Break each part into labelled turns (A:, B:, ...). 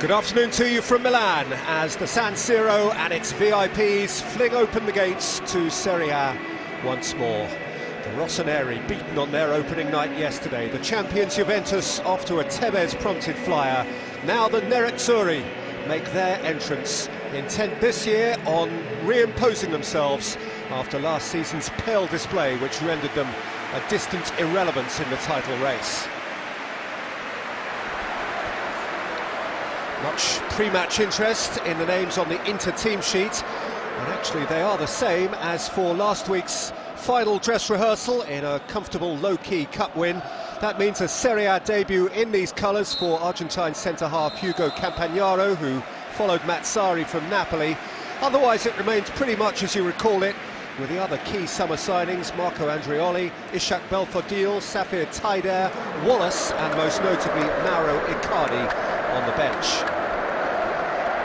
A: Good afternoon to you from Milan as the San Siro and its VIPs fling open the gates to Seri-A once more. The Rossoneri beaten on their opening night yesterday. The champions Juventus off to a Tevez-prompted flyer. Now the Nerazzurri make their entrance, intent this year on reimposing themselves after last season's pale display which rendered them a distant irrelevance in the title race. Much pre-match interest in the names on the Inter team sheet, and actually they are the same as for last week's final dress rehearsal in a comfortable low-key cup win. That means a Serie A debut in these colours for Argentine centre-half Hugo Campagnaro, who followed Mazzari from Napoli. Otherwise it remains pretty much as you recall it, with the other key summer signings, Marco Andreoli, Ishak Belfodil, Safir Taider, Wallace and most notably Mauro Icardi on the bench.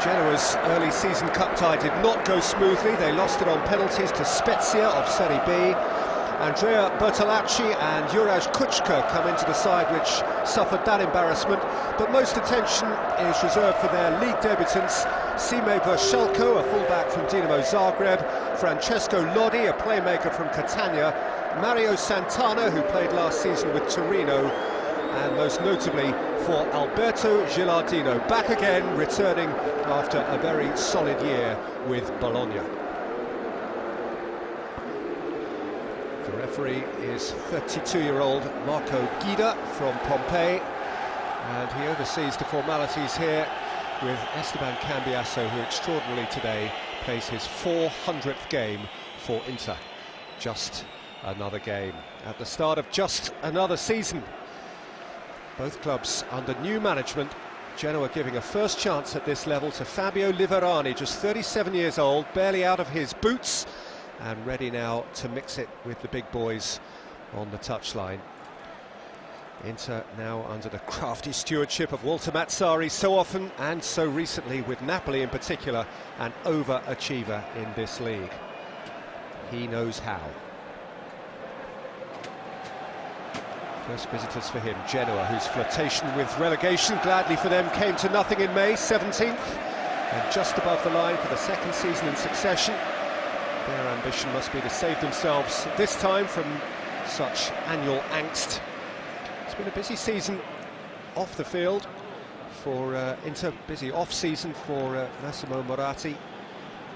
A: Genoa's early season cup tie did not go smoothly. They lost it on penalties to Spezia of Serie B. Andrea Bertolacci and Juraj Kučka come into the side which suffered that embarrassment, but most attention is reserved for their league debutants Sime Vršelko, a fullback from Dinamo Zagreb, Francesco Lodi, a playmaker from Catania, Mario Santana, who played last season with Torino, and most notably for Alberto Gilardino, back again, returning after a very solid year with Bologna. The referee is 32-year-old Marco Guida from Pompeii, and he oversees the formalities here with Esteban Cambiasso, who extraordinarily today plays his 400th game for Inter. Just another game at the start of just another season. Both clubs under new management, Genoa giving a first chance at this level to Fabio Liverani, just 37 years old, barely out of his boots, and ready now to mix it with the big boys on the touchline. Inter now under the crafty stewardship of Walter Mazzari, so often and so recently with Napoli in particular, an overachiever in this league. He knows how. First visitors for him, Genoa, whose flirtation with relegation, gladly for them, came to nothing in May, 17th, and just above the line for the second season in succession. Their ambition must be to save themselves, this time from such annual angst. It's been a busy season off the field for Inter, busy off-season for Massimo Moratti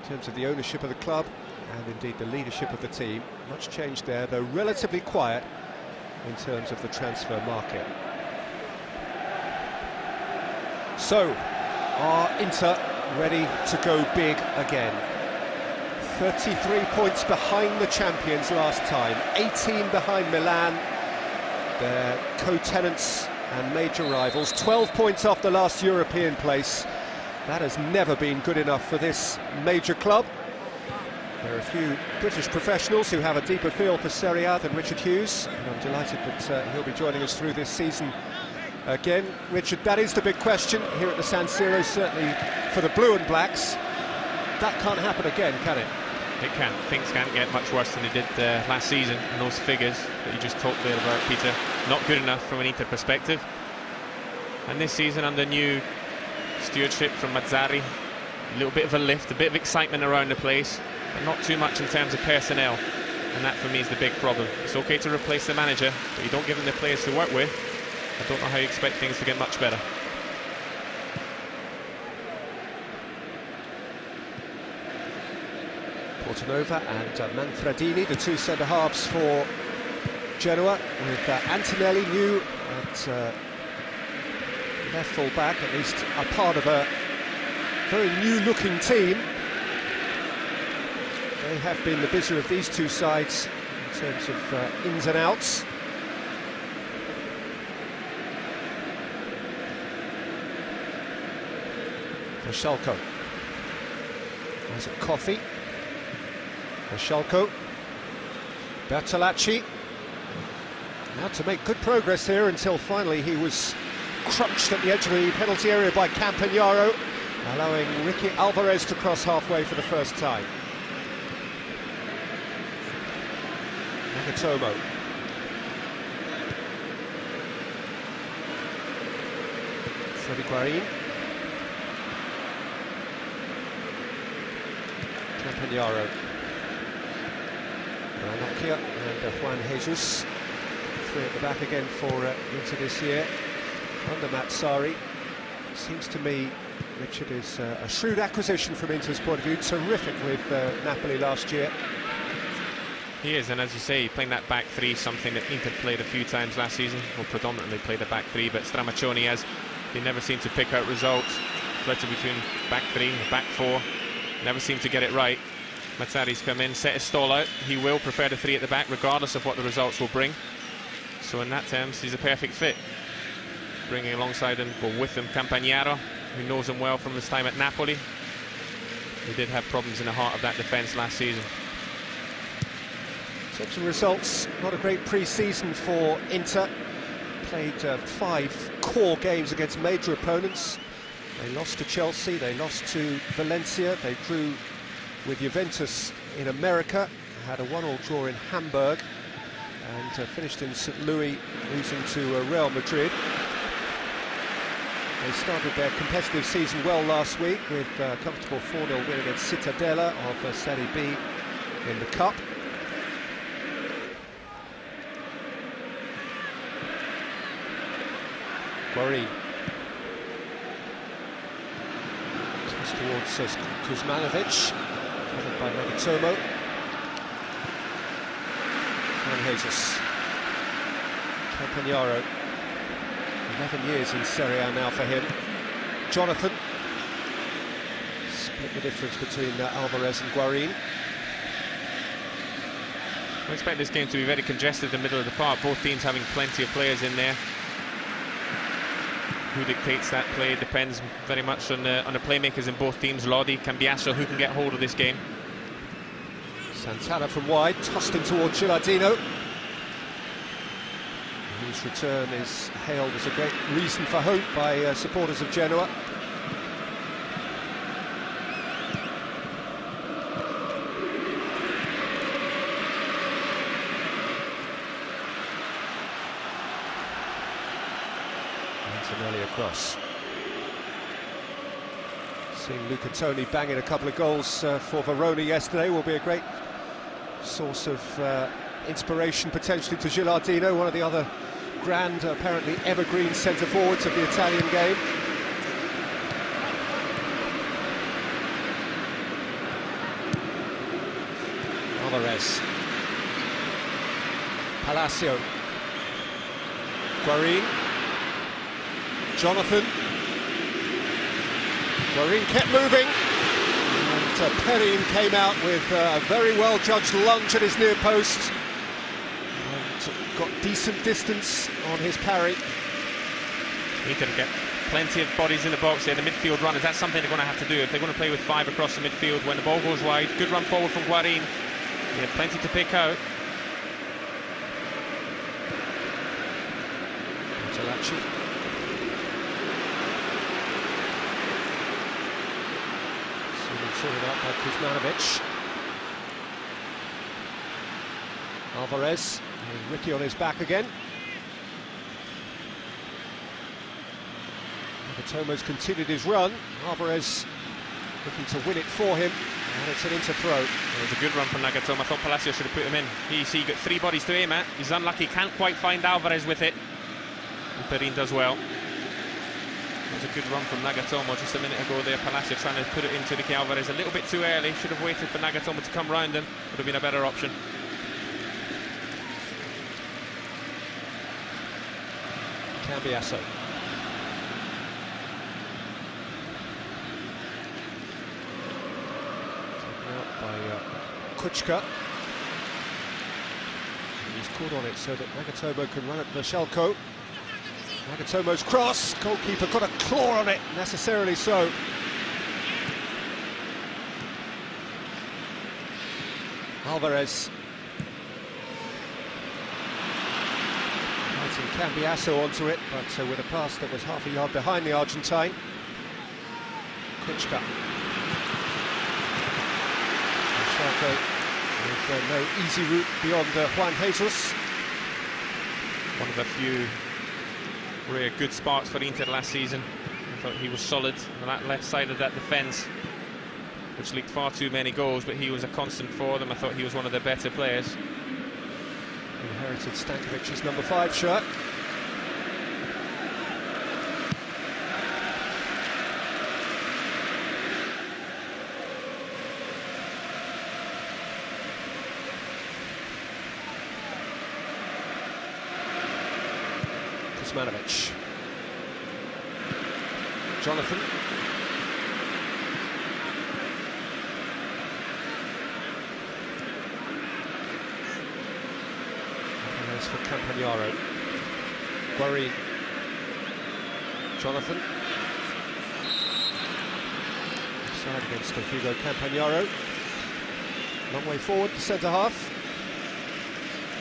A: in terms of the ownership of the club and indeed the leadership of the team. Much change there, though relatively quiet in terms of the transfer market. So, are Inter ready to go big again? 33 points behind the champions last time, 18 behind Milan, their co-tenants and major rivals, 12 points off the last European place. That has never been good enough for this major club. There are a few British professionals who have a deeper feel for Serie A than Richard Hughes, and I'm delighted that he'll be joining us through this season again. Richard, that is the big question here at the San Siro, certainly for the blue and blacks. That can't happen again, can it?
B: It can. Things can't get much worse than they did last season, and those figures that you just talked there about, Peter, not good enough from an Inter perspective. And this season, under new stewardship from Mazzari, a little bit of a lift, a bit of excitement around the place, but not too much in terms of personnel, and that for me is the big problem. It's okay to replace the manager, but you don't give them the players to work with. I don't know how you expect things to get much better.
A: Portanova and Manfredini, the two centre-halves for Genoa, with Antonelli new at left full-back, at least a part of a very new-looking team. They have been the busier of these two sides in terms of ins and outs. Vršelko. Isaac Coffey. Vršelko. Bertolacci. Now to make good progress here until finally he was crunched at the edge of the penalty area by Campagnaro, allowing Ricky Alvarez to cross halfway for the first time. Nagatomo. Freddy Guarín. Campagnaro. Ranocchia and Juan Jesus. Three at the back again for Inter this year. Under Matsari. Seems to me Richard is a shrewd acquisition from Inter's point of view. Terrific with Napoli last year.
B: He is, and as you say, playing that back three, something that Inter played a few times last season, or predominantly played a back three, but Stramaccioni has, he never seemed to pick out results. Flitted between back three and back four, never seemed to get it right. Mazzari's come in, set his stall out. He will prefer the three at the back, regardless of what the results will bring. So in that terms, he's a perfect fit. Bringing alongside him, or with him, Campagnaro, who knows him well from his time at Napoli. He did have problems in the heart of that defence last season.
A: In terms of results, not a great pre-season for Inter. Played 5 core games against major opponents. They lost to Chelsea, they lost to Valencia, they drew with Juventus in America, had a 1-1 draw in Hamburg, and finished in St. Louis, losing to Real Madrid. They started their competitive season well last week with a comfortable 4-0 win against Cittadella of Seri-B in the Cup. Guarín. Toss towards Kuzmanovic, covered by Nagatomo. And Jesus. Campagnaro. 11 years in Seri-A now for him. Jonathan. Split the difference between Alvarez and Guarín.
B: I expect this game to be very congested in the middle of the park, both teams having plenty of players in there. Who dictates that play depends very much on the playmakers in both teams. Lodi, Cambiasso, who can get hold of this game.
A: Santana from wide, tossed in towards Gilardino, whose return is hailed as a great reason for hope by supporters of Genoa. Early across. Seeing Luca Toni banging a couple of goals for Verona yesterday will be a great source of inspiration potentially to Gilardino, one of the other grand, apparently evergreen centre forwards of the Italian game. Alvarez, Palacio, Guarín. Jonathan. Guarín kept moving, and Perrin came out with a very well-judged lunge at his near post, and got decent distance on his parry.
B: He can get plenty of bodies in the box here, the midfield runners. That's something they're going to have to do if they're going to play with 5 across the midfield. When the ball goes wide, good run forward from Guarín. They have plenty to pick out.
A: Matalachi. Sorted out by Kuzmanovic. Alvarez, and Ricky on his back again. Nagatomo's continued his run. Alvarez looking to win it for him, and it's an Inter throw.
B: It was a good run from Nagatomo. I thought Palacio should have put him in. He got 3 bodies to aim at. He's unlucky, can't quite find Alvarez with it. And Perrin does well. It was a good run from Nagatomo just a minute ago there. Palacio trying to put it into Ricky Alvarez a little bit too early. Should have waited for Nagatomo to come round him. Would have been a better option.
A: Cambiasso. Taken out by Kuchka. He's caught on it so that Nagatomo can run at Vashelko. Nagatomo's cross, goalkeeper got a claw on it, necessarily so. Alvarez. Fighting Cambiasso onto it, but with a pass that was half a yard behind the Argentine. Kuchka. Vashelko with no easy route beyond Juan Jesus.
B: One of the few really good sparks for Inter last season. I thought he was solid on that left side of that defence. which leaked far too many goals, but he was a constant for them. I thought he was one of their better players.
A: Inherited Stankovic's number 5 shirt. Kuzmanovic. Jonathan. And there's for Campagnaro. Guarin. Jonathan. Offside against Hugo Campagnaro. Long way forward, the centre half.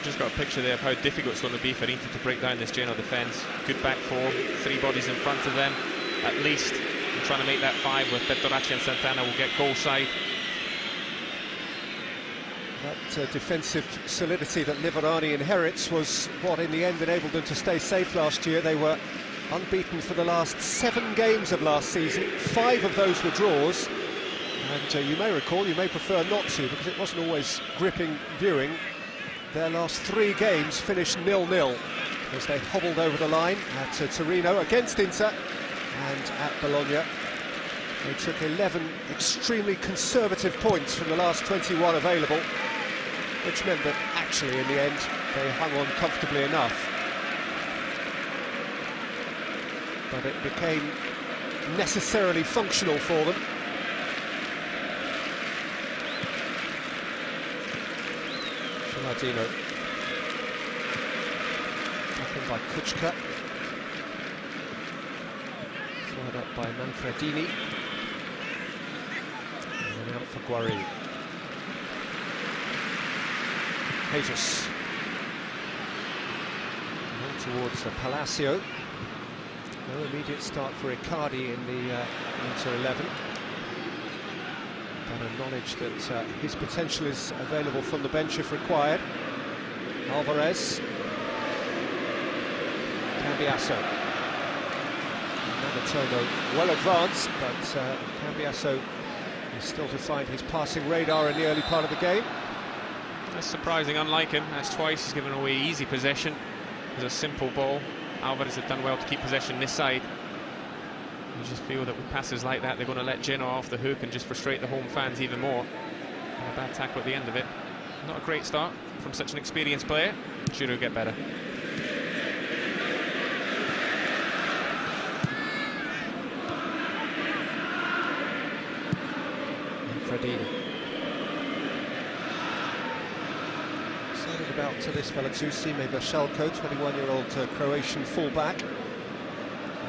B: Just got a picture there of how difficult it's going to be for Inter to break down this Genoa defence. Good back four, 3 bodies in front of them, at least. And trying to make that 5 with Pettoracci and Santana will get goal side.
A: That defensive solidity that Liverani inherits was what in the end enabled them to stay safe last year. They were unbeaten for the last 7 games of last season. 5 of those were draws. And you may recall, you may prefer not to, because it wasn't always gripping viewing. Their last 3 games finished 0-0 as they hobbled over the line at Torino against Inter and at Bologna. They took 11 extremely conservative points from the last 21 available, which meant that actually in the end they hung on comfortably enough. But it became necessarily functional for them. Gilardino, taken by Kuchka, followed up by Manfredini, and then out for Guarin. Jesus, on towards Palacio. No immediate start for Icardi in the Inter 11. But a knowledge that his potential is available from the bench if required. Alvarez. Cambiasso. Nagatomo well advanced, but Cambiasso is still to find his passing radar in the early part of the game.
B: That's surprising, unlike him. That's twice he's given away easy possession. It was a simple ball. Alvarez had done well to keep possession this side. You just feel that with passes like that, they're going to let Genoa off the hook and just frustrate the home fans even more. And a bad tackle at the end of it. Not a great start from such an experienced player. Should get better.
A: Fredini. Excited about this fella too, Sime Veselko, 21-year-old Croatian fullback.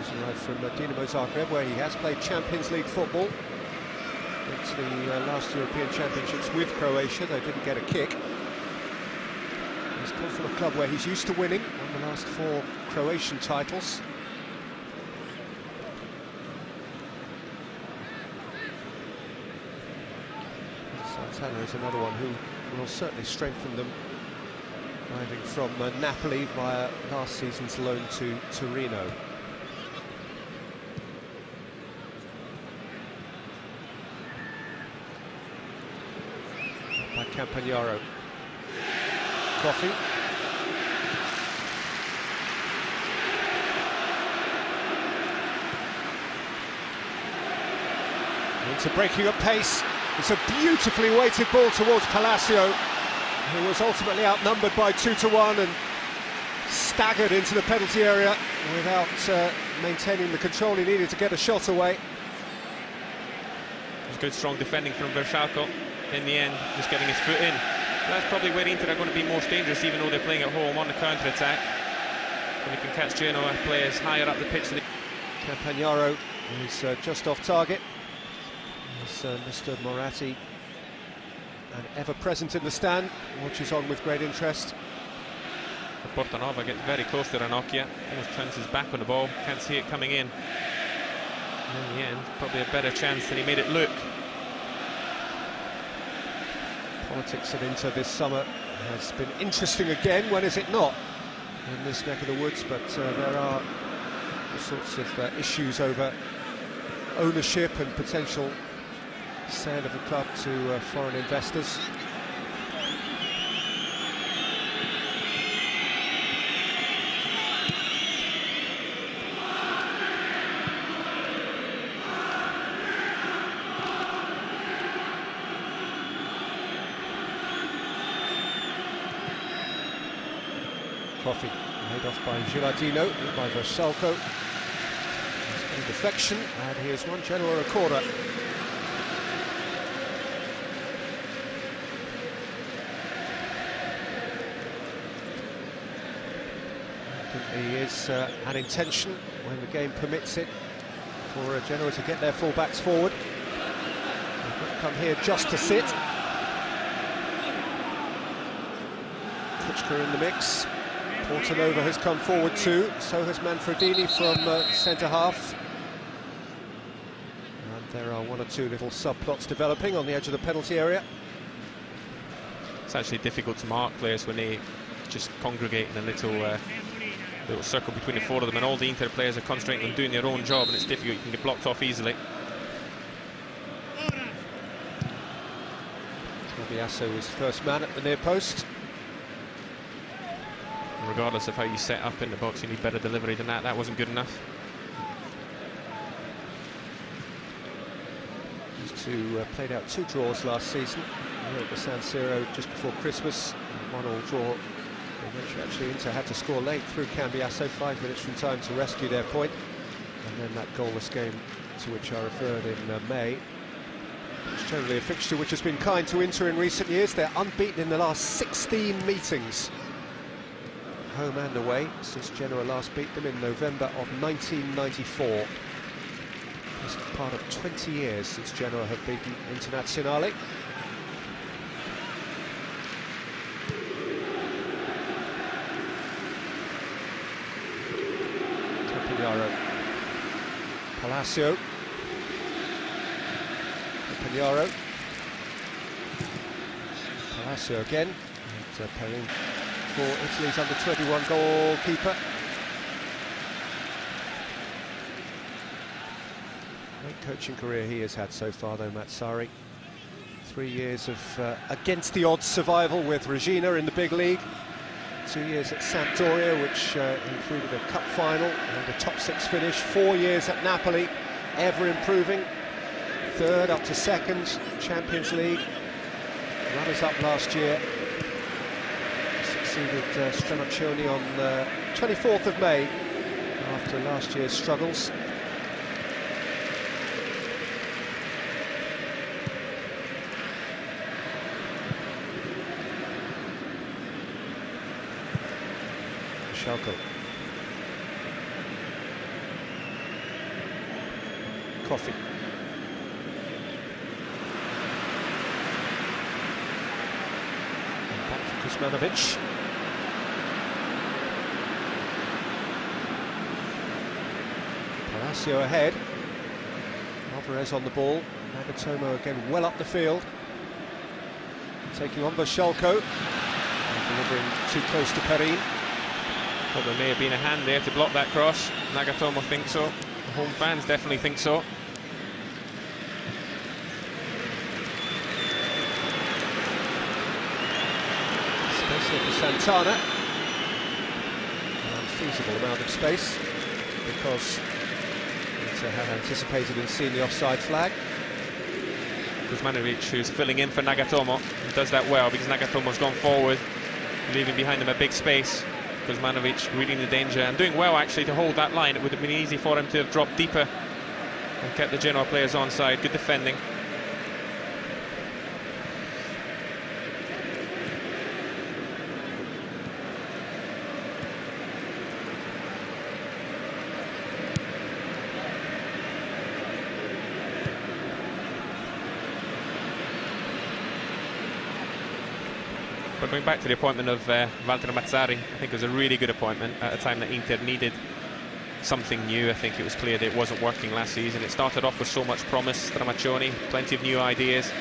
A: He's arrived from Dinamo Zagreb, where he has played Champions League football. Went to the last European Championships with Croatia. They didn't get a kick. He's come from a club where he's used to winning, won the last 4 Croatian titles. Santana is another one who will certainly strengthen them, arriving from Napoli via last season's loan to Torino. By Campagnaro. Coffee. Into breaking at pace. It's a beautifully weighted ball towards Palacio, who was ultimately outnumbered by 2-1 and staggered into the penalty area without maintaining the control he needed to get a shot away.
B: It was good, strong defending from Veselko. In the end, just getting his foot in. That's probably where Inter are going to be most dangerous, even though they're playing at home on the counter-attack. When you can catch Genoa players higher up the pitch.
A: Campagnaro is just off target. As Mr. Moratti, and ever present in the stand, watches on with great interest.
B: Portanova gets very close to Ranocchia, almost turns his back on the ball, can't see it coming in. And in the end, probably a better chance than he made it look.
A: Politics at Inter this summer has been interesting again, when is it not, in this neck of the woods, but there are all sorts of issues over ownership and potential sale of the club to foreign investors. Coffee made off by Gilardino, by Versalco. He's got a deflection, and here's one Genoa a corner. Definitely is an intention, when the game permits it, for Genoa to get their full-backs forward. They've not come here just to sit. Kuchka in the mix. Portanova has come forward too, so has Manfredini from centre-half. And there are one or two little subplots developing on the edge of the penalty area.
B: It's actually difficult to mark players when they just congregate in a little circle between the four of them, and all the Inter players are concentrating on doing their own job, and it's difficult, you can get blocked off easily.
A: Cambiasso was first man at the near post.
B: Regardless of how you set up in the box, you need better delivery than that. That wasn't good enough.
A: These two played out 2 draws last season here at the San Siro just before Christmas. 1-1 draw, in which actually Inter had to score late through Cambiasso, 5 minutes from time to rescue their point. And then that goalless game to which I referred in May. It's generally a fixture which has been kind to Inter in recent years. They're unbeaten in the last 16 meetings, home and away, since Genoa last beat them in November of 1994. It's part of 20 years since Genoa have beaten Internazionale. Campagnaro, Palacio, Campagnaro, Palacio again, and Perin for Italy's under-21 goalkeeper. Great coaching career he has had so far, though, Matsari. 3 years of against-the-odds survival with Regina in the big league. 2 years at Sampdoria, which included a cup final and a top-6 finish. 4 years at Napoli, ever improving. 3rd up to 2nd, Champions League. Runners-up last year. Succeeded Stramaccioni on 24th of May after last year's struggles. Schalke. Coffee. And back for Kuzmanovic. Palacio ahead. Alvarez on the ball. Nagatomo again well up the field. Taking on Schalke. Delivering too close to Perin.
B: Thought there may have been a hand there to block that cross. Nagatomo thinks so. The home fans definitely think so.
A: Space here for Santana. An unfeasible amount of space because Inter had anticipated and seen the offside flag.
B: Kuzmanovic, who's filling in for Nagatomo, and does that well because Nagatomo's gone forward, leaving behind him a big space. Kuzmanovic reading the danger and doing well actually to hold that line. It would have been easy for him to have dropped deeper and kept the Genoa players onside. Good defending. But going back to the appointment of Walter Mazzarri, I think it was a really good appointment at a time that Inter needed something new. I think it was clear that it wasn't working last season. It started off with so much promise, Stramaccioni, plenty of new ideas,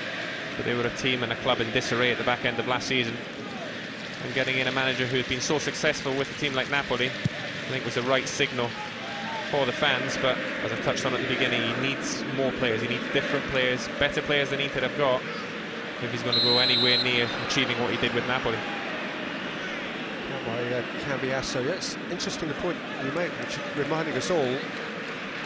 B: but they were a team and a club in disarray at the back end of last season. And getting in a manager who had been so successful with a team like Napoli, I think was the right signal for the fans, but as I touched on at the beginning, he needs more players. He needs different players, better players than Inter have got, if he's going to go anywhere near achieving what he did with Napoli.
A: By Cambiasso. Yeah, it's interesting the point you make, which reminding us all,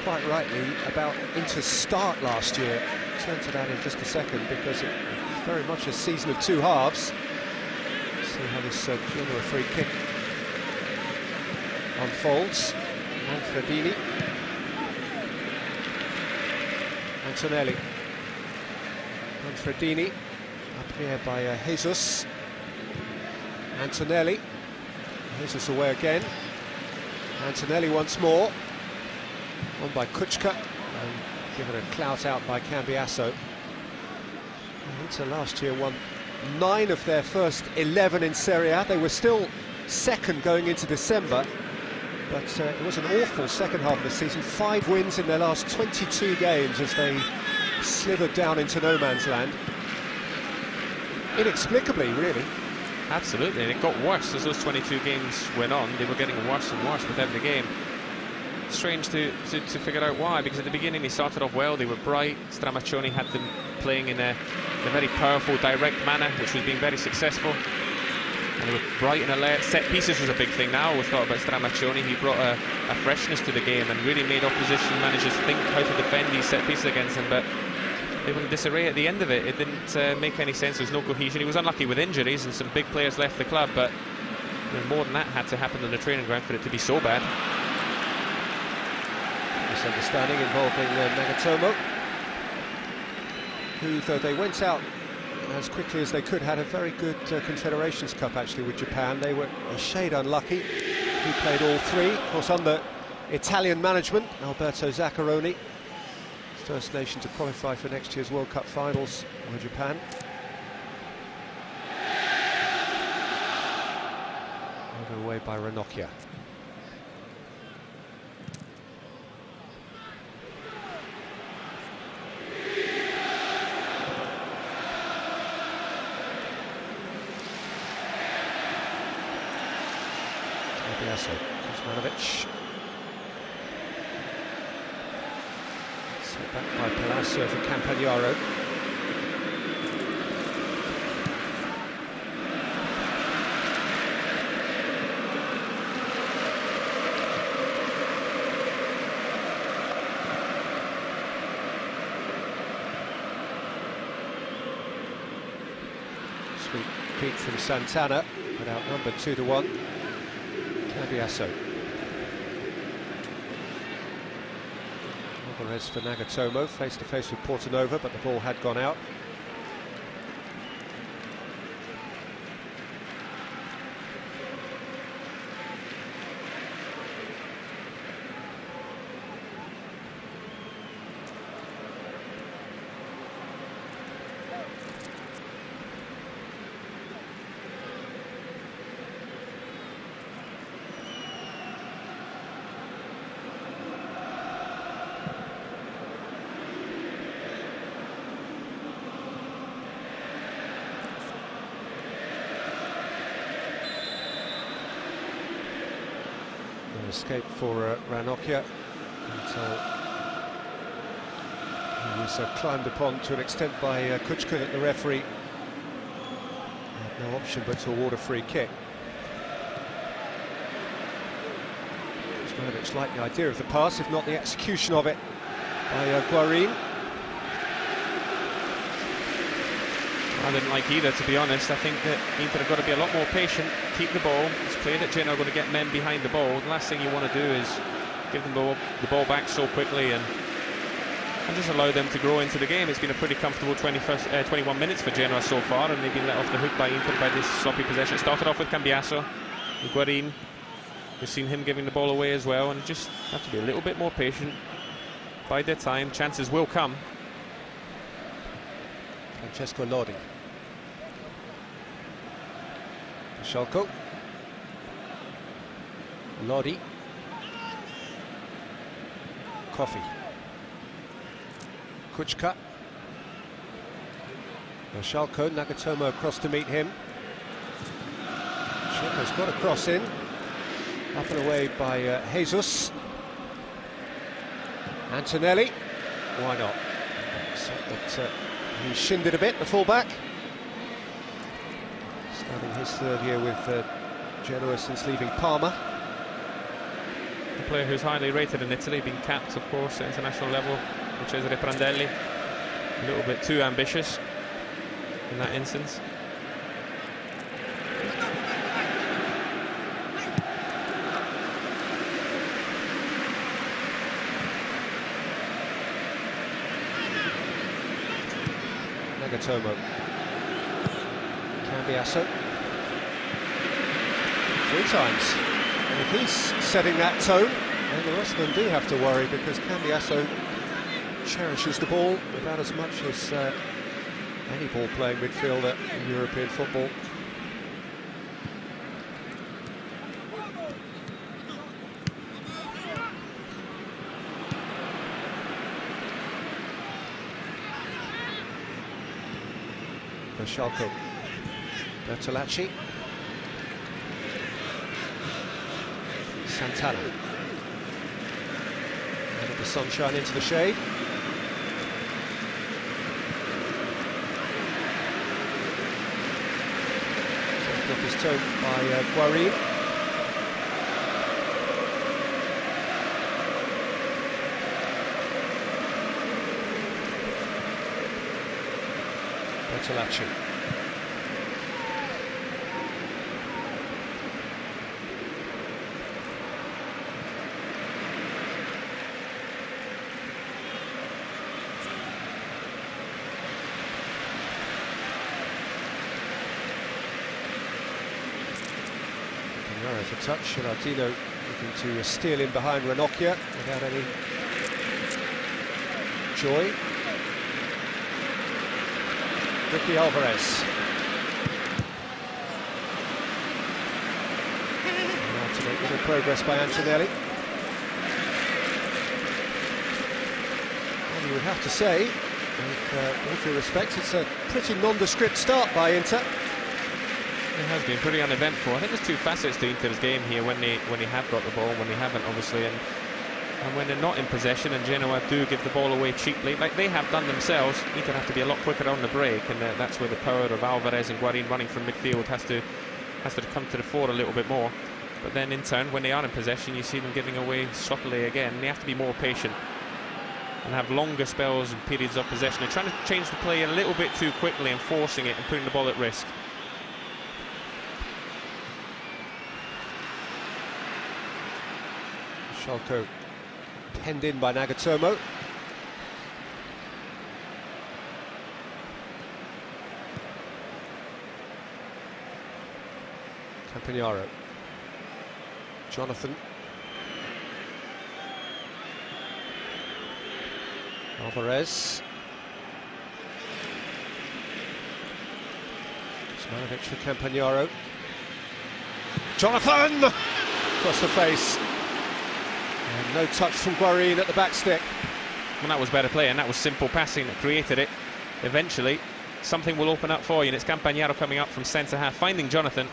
A: quite rightly, about Inter's start last year. I'll turn to that in just a second, because it was very much a season of two halves. See how this Genoa free kick unfolds. Manfredini. Antonelli. Manfredini. Up here by Jesus. Antonelli. Jesus away again. Antonelli once more. Won by Kuchka. And given a clout out by Cambiasso. Inter last year won 9 of their first 11 in Seri-A. They were still second going into December, but it was an awful second half of the season. 5 wins in their last 22 games as they slithered down into no man's land. Inexplicably, really.
B: Absolutely, and it got worse as those 22 games went on. They were getting worse and worse with every game. Strange to figure out why, because at the beginning they started off well, they were bright. Stramaccioni had them playing in a very powerful, direct manner, which was being very successful. And they were bright and alert. Set pieces was a big thing now. We thought about Stramaccioni. He brought a freshness to the game and really made opposition managers think how to defend these set pieces against him, but they were in disarray at the end of it. It didn't make any sense. There was no cohesion. He was unlucky with injuries and some big players left the club, but more than that had to happen on the training ground for it to be so bad.
A: Misunderstanding involving Nagatomo, who, though they went out as quickly as they could, had a very good Confederations Cup actually with Japan. They were a shade unlucky. He played all 3, of course under Italian management. Alberto Zaccaroni, first nation to qualify for next year's World Cup finals with Japan. Over away by Ranocchia. Kuzmanovic. Set back by Palacio for Campagnaro. Sweet feet from Santana, but outnumbered 2-1. Cambiasso. Alvarez for Nagatomo, face to face with Portanova, but the ball had gone out. Escape for Ranocchia until he was climbed upon to an extent by Kuchka that the referee had no option but to award a free kick. Kuzmanovic liked the idea of the pass, if not the execution of it by Guarin.
B: I didn't like either, to be honest. I think that Inter have got to be a lot more patient, keep the ball. It's clear that Genoa are going to get men behind the ball. The last thing you want to do is give them the ball back so quickly and just allow them to grow into the game. It's been a pretty comfortable 21 minutes for Genoa so far, and they've been let off the hook by Inter by this sloppy possession. It started off with Cambiasso, Guarin. We've seen him giving the ball away as well, and just have to be a little bit more patient. Bide their time, chances will come.
A: Francesco Lodi. Schalko. Lodi. Coffee. Kuchka. Schalko, Nagatomo across to meet him. Checo's got a cross in. Up and away by Jesus. Antonelli, why not? Except that he shinned it a bit, the fullback. Starting his third year with Genoa since leaving Parma.
B: A player who's highly rated in Italy, been capped, of course, at international level, Cesare Prandelli. A little bit too ambitious in that instance.
A: Nagatomo. Cambiasso. 3 times. And if he's setting that tone, then the rest of them do have to worry, because Cambiasso cherishes the ball about as much as any ball-playing midfielder in European football. Schalke. Bertolacci. Santana. Out of the sunshine into the shade. Taken off his toe by Guarin. Bertolacci. For touch, Gerardino looking to steal in behind Ranocchia without any joy. Ricky Alvarez. Now to make little progress by Antonelli. Well, you would have to say, with all due respect, it's a pretty nondescript start by Inter.
B: It has been pretty uneventful. I think there's 2 facets to Inter's game here: when they have got the ball, when they haven't, obviously, and when they're not in possession, and Genoa do give the ball away cheaply, like they have done themselves. Inter have to be a lot quicker on the break, and that's where the power of Alvarez and Guarin running from midfield has to come to the fore a little bit more. But then in turn, when they are in possession, you see them giving away sloppily again. They have to be more patient and have longer spells and periods of possession. They're trying to change the play a little bit too quickly and forcing it and putting the ball at risk.
A: Schalke penned in by Nagatomo. Campagnaro. Jonathan. Alvarez. Smanovic for Campagnaro. Jonathan! Across the face. And no touch from Guarin at the back stick.
B: Well, that was better play, and that was simple passing that created it. Eventually, something will open up for you, and it's Campagnaro coming up from centre-half, finding Jonathan.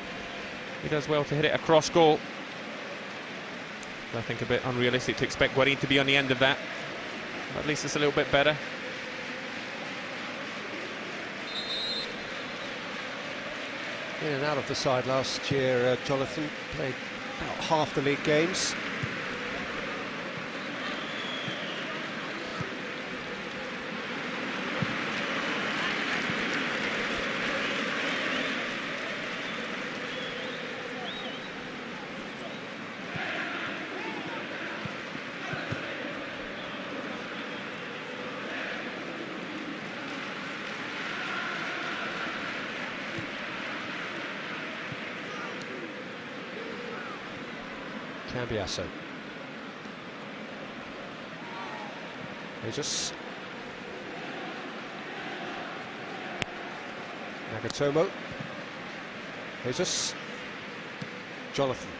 B: He does well to hit it across goal. I think a bit unrealistic to expect Guarin to be on the end of that. But at least it's a little bit better.
A: In and out of the side last year, Jonathan played about half the league games. Cambiasso. Jesus. Nagatomo. Jesus. Jonathan.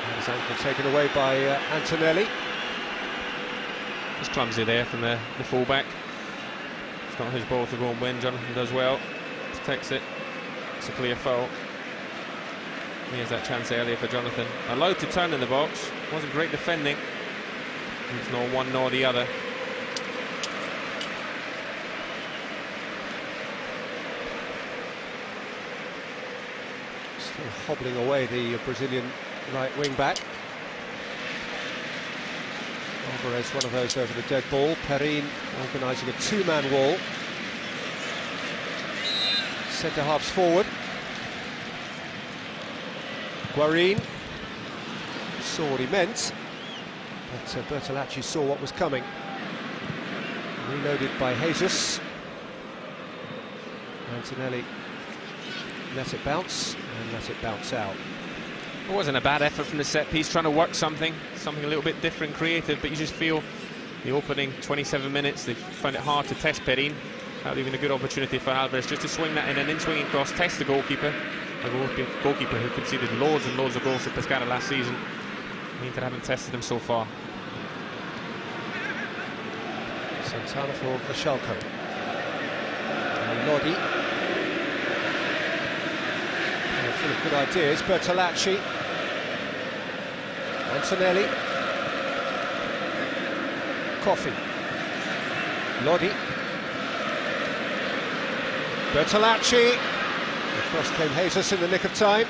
A: And his ankle taken away by Antonelli.
B: Just clumsy there from the fullback. It's not his ball to go and win. Jonathan does well. Protects it. It's a clear foul. Here's that chance earlier for Jonathan. Allowed to turn in the box. Wasn't great defending. It's no one nor the other.
A: Still hobbling away, the Brazilian right wing back. Alvarez, one of those over the dead ball. Perin organising a two-man wall. Centre halves forward. Guarín saw what he meant, but Bertolacci saw what was coming. Reloaded by Jesus. Antonelli let it bounce and let it bounce out.
B: It wasn't a bad effort from the set piece, trying to work something a little bit different, creative, but you just feel the opening 27 minutes, they found it hard to test Perin. Not even a good opportunity for Alvarez just to swing that in an in-swinging cross, test the goalkeeper. A goalkeeper who conceded loads and loads of goals to Pescara last season. Inter haven't tested him so far.
A: Santana for Vashalko. Lodi. Full of good ideas. Bertolacci. Antonelli. Coffey. Lodi. Bertolacci. Across came Jesus in the nick of time.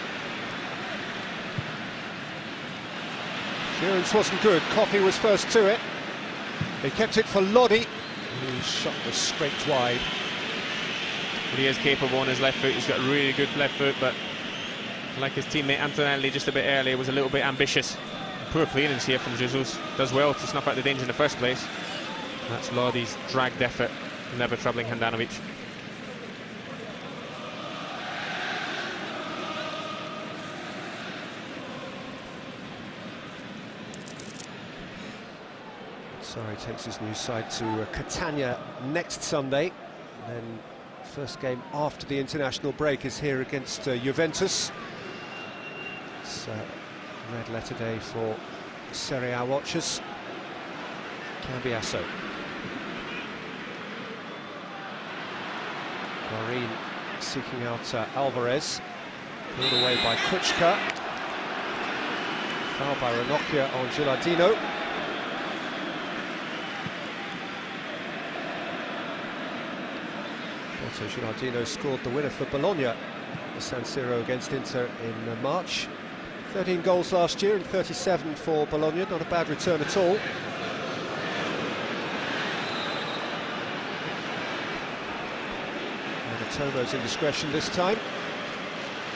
A: Clearance wasn't good. Coffey was first to it. They kept it for Lodi. His shot was scraped wide.
B: But he is capable on his left foot. He's got a really good left foot, but like his teammate Antonelli just a bit earlier, was a little bit ambitious. Poor clearance here from Jesus. Does well to snuff out the danger in the first place. That's Lodi's dragged effort, never troubling Handanovic.
A: Sorry, takes his new side to Catania next Sunday. And then first game after the international break is here against Juventus. It's red letter day for Seri-A watchers. Cambiasso. Guarín seeking out Alvarez. Pulled away by Kuchka. Foul by Ranocchia on Gilardino. Also, Gilardino scored the winner for Bologna at the San Siro against Inter in March. 13 goals last year and 37 for Bologna, not a bad return at all. Nagatomo's indiscretion this time.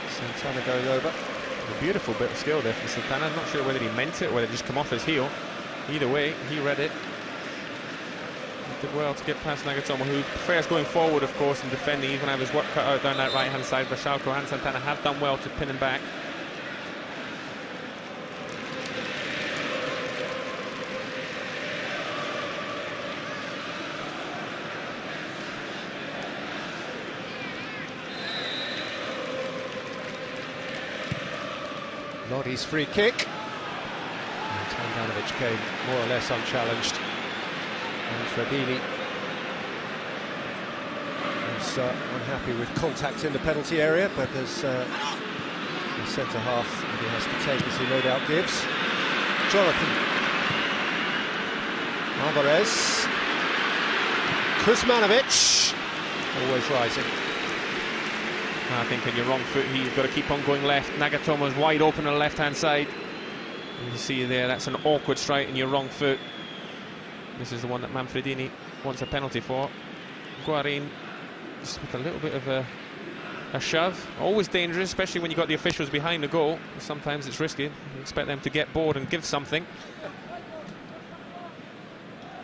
A: Santana going over.
B: A beautiful bit of skill there from Santana. I'm not sure whether he meant it or whether it just come off his heel. Either way, he read it. He did well to get past Nagatomo, who prefers going forward, of course, and defending. He's going to have his work cut out down that right-hand side. Vashalko and Santana have done well to pin him back.
A: Lodi's free kick. And Handanovic came more or less unchallenged. And Fredini is unhappy with contact in the penalty area, but there's the centre half that he has to take, as he no doubt gives. Jonathan. Alvarez. Kuzmanovic. Always rising.
B: I think on your wrong foot, you've got to keep on going left. Nagatomo's wide open on the left-hand side. You see there, that's an awkward strike in your wrong foot. This is the one that Manfredini wants a penalty for. Guarín just with a little bit of a shove. Always dangerous, especially when you've got the officials behind the goal. Sometimes it's risky. You expect them to get bored and give something.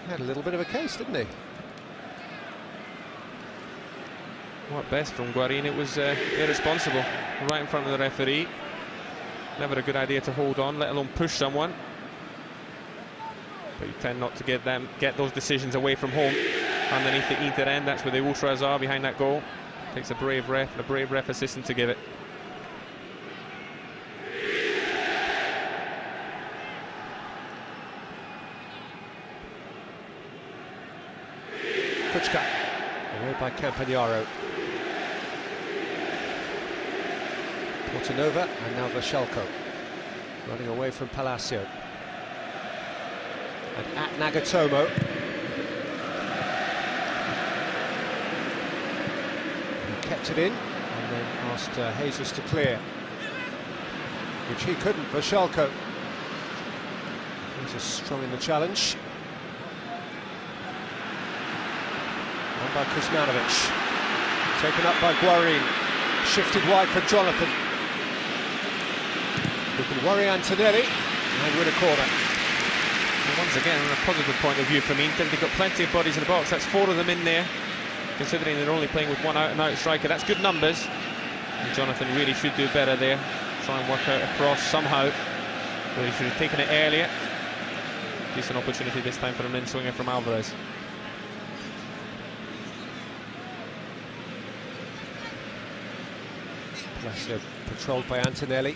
A: Had a little bit of a case, didn't he?
B: What best from Guarín? It was irresponsible, right in front of the referee. Never a good idea to hold on, let alone push someone. But you tend not to get those decisions away from home. Underneath the Inter end, that's where the ultras are, behind that goal. Takes a brave ref and a brave ref assistant to give it.
A: Kuchka, away by Campagnaro. Portanova and now Vashalko running away from Palacio. and at Nagatomo. He kept it in and then asked Jesus to clear, which he couldn't. Vashalko. Jesus strong in the challenge. And by Kuzmanovic. Taken up by Guarin. Shifted wide for Jonathan, who can worry Antonelli and win a corner.
B: And once again, on a positive point of view from Inter, they've got plenty of bodies in the box. That's 4 of them in there, considering they're only playing with one out-and-out striker. That's good numbers. And Jonathan really should do better there. Try and work out a cross somehow. But he should have taken it earlier. Decent opportunity this time for an in-swinger from Alvarez.
A: Palacio patrolled by Antonelli.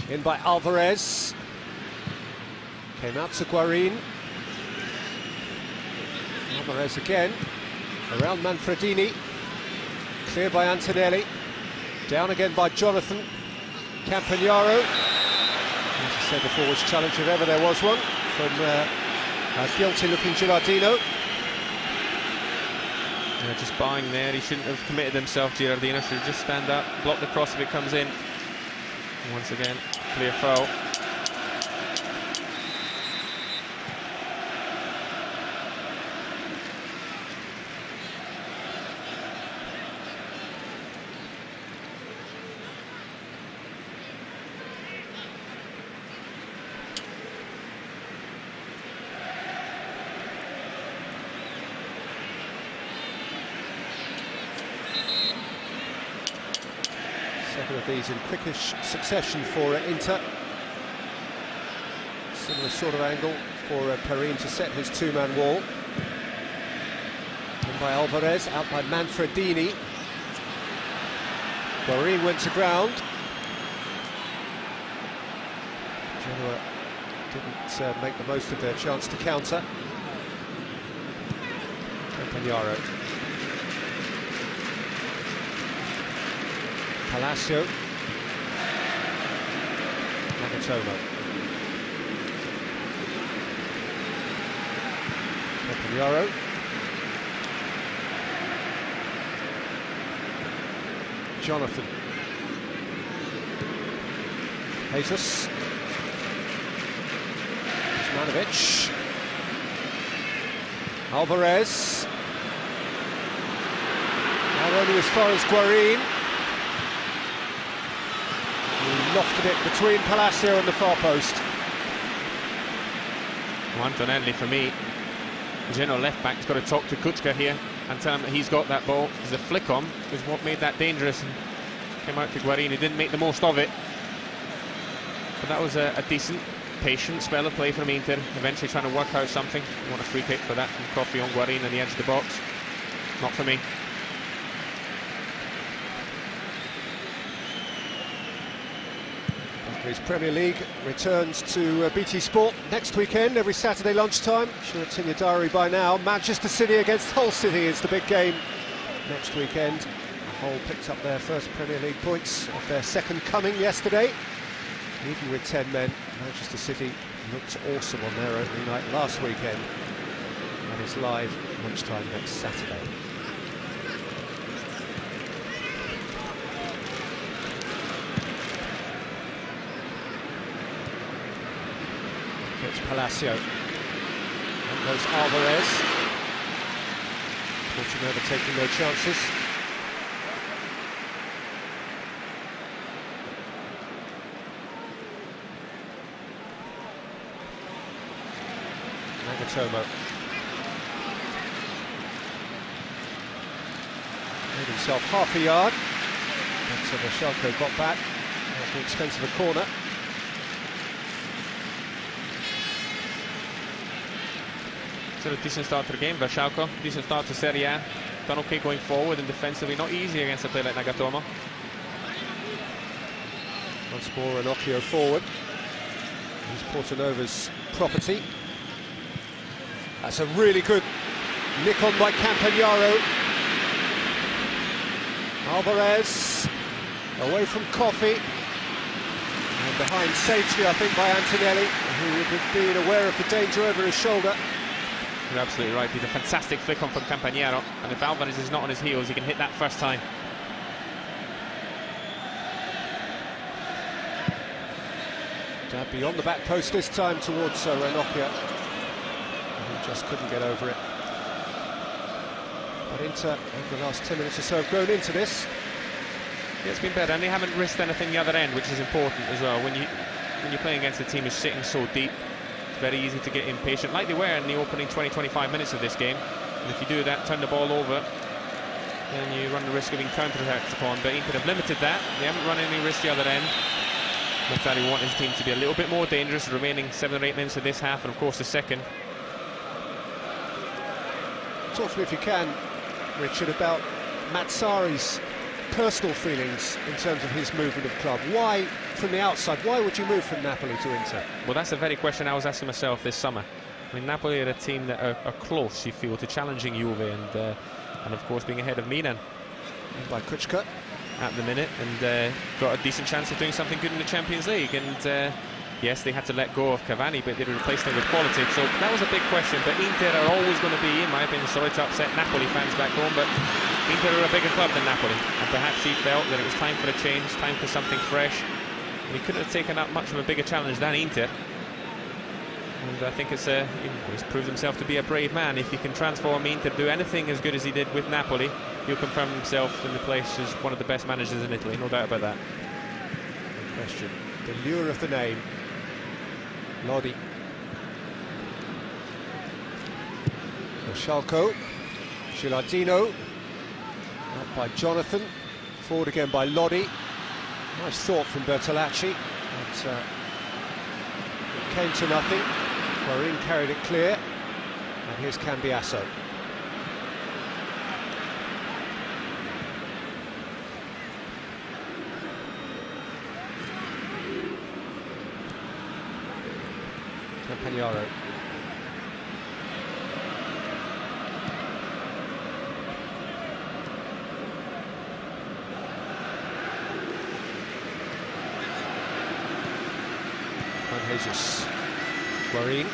A: In by Alvarez. Came out to Guarin. Alvarez again. Around Manfredini. Clear by Antonelli. Down again by Jonathan. Campagnaro. As a centre-forwards challenge if ever there was one, from a guilty-looking Gilardino.
B: Yeah, just buying there. He shouldn't have committed himself, Gilardino. Should have just stand up, block the cross if it comes in. And once again, clear foul.
A: Second of these in quickish succession for Inter. Similar sort of angle for Perin to set his two-man wall. In by Alvarez, out by Manfredini. Guarin went to ground. Genoa didn't make the most of their chance to counter. Campagnaro. Palacio. Nagatomo. Campagnaro. Jonathan. Jesus. Kuzmanovic. Alvarez. Not only as far as Guarin. He lofted it between Palacio and the far post.
B: Well, Antonelli, for me, the Genoa left-back's got to talk to Kuczka here and tell him that he's got that ball. The flick-on was what made that dangerous and came out to Guarin. He didn't make the most of it. But that was a decent, patient spell of play from Inter, eventually trying to work out something. I want a free kick for that from Coffey on Guarin on the edge of the box. Not for me.
A: His Premier League returns to BT Sport next weekend, every Saturday lunchtime. I'm sure it's in your diary by now. Manchester City against Hull City is the big game next weekend. Hull picked up their first Premier League points off their second coming yesterday. Even with 10 men, Manchester City looked awesome on their opening night last weekend. And it's live lunchtime next Saturday. It's Palacio. And goes Alvarez. Porto taking their chances. Nagatomo. Made himself half a yard. But Vashalko got back at the expense of a corner.
B: Sort of decent start to the game, Vashalko. Decent start to Seri-A. Done okay going forward and defensively. Not easy against a player like Nagatomo.
A: Once more Ranocchio forward. He's Portanova's property. That's a really good nick on by Campagnaro. Alvarez away from Coffey. And behind safely, I think, by Antonelli. who would have been aware of the danger over his shoulder.
B: You're absolutely right, Peter. Fantastic flick on from Campagnaro, and if Alvarez is not on his heels, he can hit that first time.
A: Beyond the back post this time towards Ranocchia. He just couldn't get over it. But Inter, over the last 10 minutes or so, have grown into this.
B: Yeah, it's been better, and they haven't risked anything the other end, which is important as well. When you're playing against a team who's sitting so deep, it's very easy to get impatient, like they were in the opening 20-25 minutes of this game. And if you do that, turn the ball over, then you run the risk of being counter-attacked upon. But Inter have limited that. They haven't run any risk the other end. Montari want his team to be a little bit more dangerous, the remaining 7 or 8 minutes of this half, and of course the second.
A: Talk to me, if you can, Richard, about Mazzari's personal feelings in terms of his movement of club. Why, from the outside, why would you move from Napoli to Inter?
B: Well, that's the very question I was asking myself this summer. I mean, Napoli are a team that are close, you feel, to challenging Juve and of course being ahead of Milan.
A: By Kuchka
B: at the minute, and got a decent chance of doing something good in the Champions League. And yes, they had to let go of Cavani, but they replaced him with quality. So that was a big question. But Inter are always going to be, in my opinion, sorry to upset Napoli fans back home, but Inter are a bigger club than Napoli, and perhaps he felt that it was time for a change, time for something fresh. And he couldn't have taken up much of a bigger challenge than Inter. And I think he's proved himself to be a brave man. If he can transform Inter to do anything as good as he did with Napoli, he'll confirm himself in the place as one of the best managers in Italy, no doubt about that.
A: No question. The lure of the name. Lodi. Schalko. Gilardino. Out by Jonathan. Forward again by Lodi. Nice thought from Bertolacci. But it came to nothing. Guarin carried it clear. And here's Cambiasso. Campagnaro. Juan Jesus. Guarin.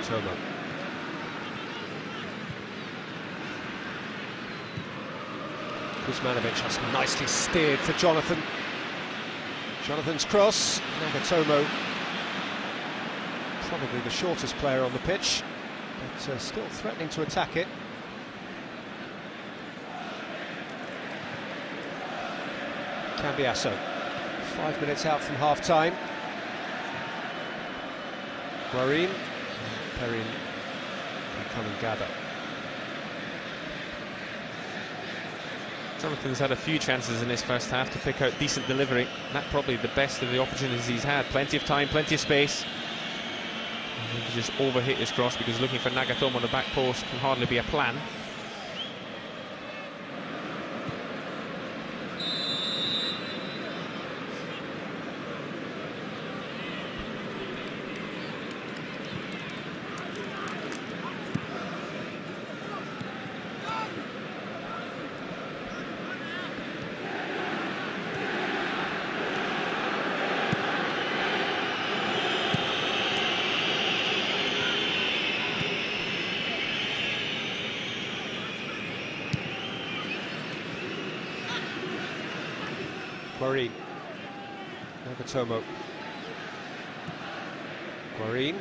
A: Tomo. Kuzmanovic just nicely steered for Jonathan. Jonathan's cross. Nagatomo, probably the shortest player on the pitch, but still threatening to attack it. Cambiasso, 5 minutes out from half-time. Guarin, Perrin can come and gather.
B: Jonathan's had a few chances in this first half to pick out decent delivery. That probably the best of the opportunities he's had. Plenty of time, plenty of space. He just overhit his cross because looking for Nagatomo on the back post can hardly be a plan.
A: Guarin. Nagatomo. Guarin.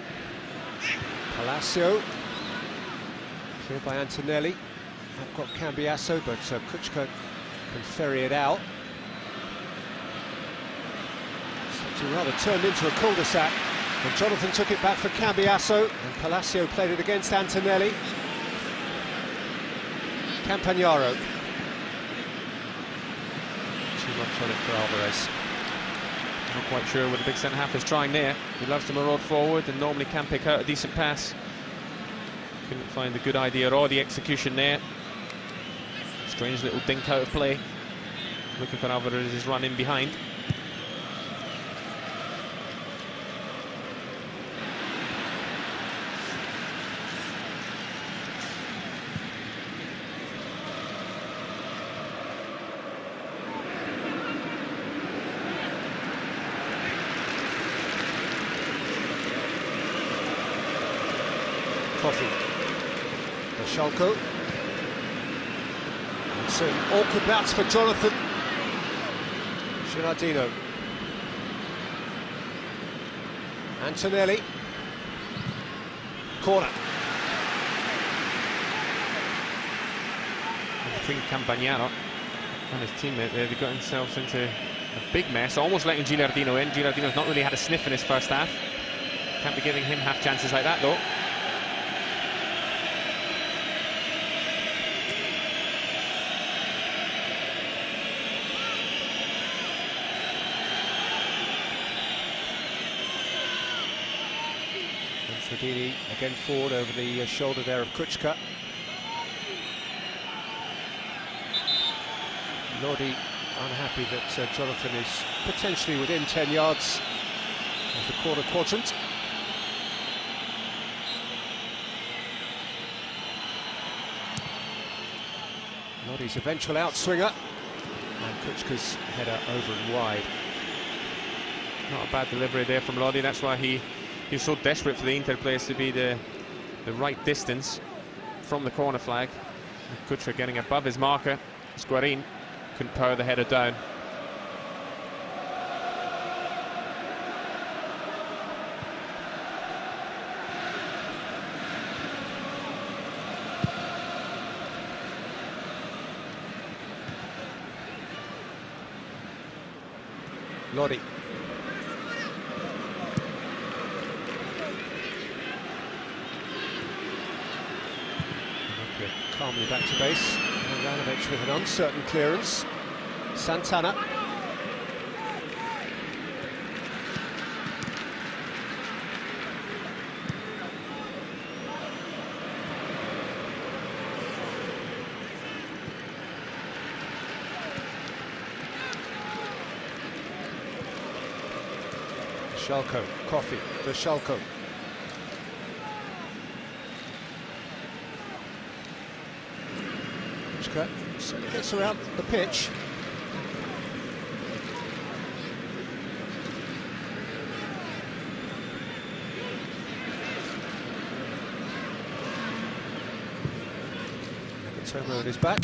A: Palacio. Cleared by Antonelli. I've got Cambiasso, but Kuchka can ferry it out. Something rather turned into a cul-de-sac. And Jonathan took it back for Cambiasso, and Palacio played it against Antonelli. Campagnaro. Too much on it for Alvarez.
B: Not quite sure what the big centre-half is trying there. He loves to maraud forward and normally can pick out a decent pass. Couldn't find the good idea or the execution there. Strange little dink out of play. Looking for Alvarez's run in behind.
A: Schalke. And some awkward bouts for Jonathan. Girardino. Antonelli. Corner.
B: Between Campagnaro and his teammate there, they got themselves into a big mess, almost letting Gilardino in. Gilardino's not really had a sniff in his first half. Can't be giving him half chances like that, though.
A: Fredini again forward over the shoulder there of Kuchka. Lodi unhappy that Jonathan is potentially within 10 yards of the corner quadrant. Lodi's eventual outswinger, and Kuchka's header over and wide.
B: Not a bad delivery there from Lodi. That's why he was so desperate for the Inter players to be the right distance from the corner flag. Kuchka getting above his marker. Squarin couldn't power the header down.
A: Lodi. Calmly back to base. Ivanovic with an uncertain clearance. Santana. Schalke, Coffee for Schalke. So he gets around the pitch. Nagatomo on his back.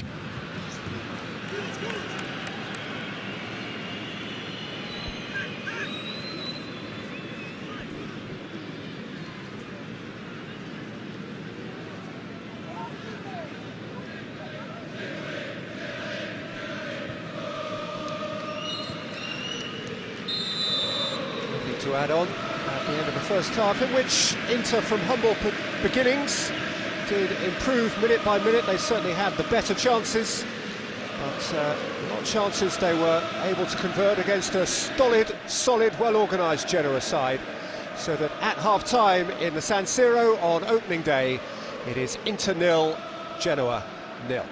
A: To add on at the end of the first half, in which Inter, from humble beginnings, did improve minute by minute. They certainly had the better chances, but not chances they were able to convert against a stolid, solid, well-organised Genoa side. So that at half-time in the San Siro on opening day, it is Inter 0, Genoa 0.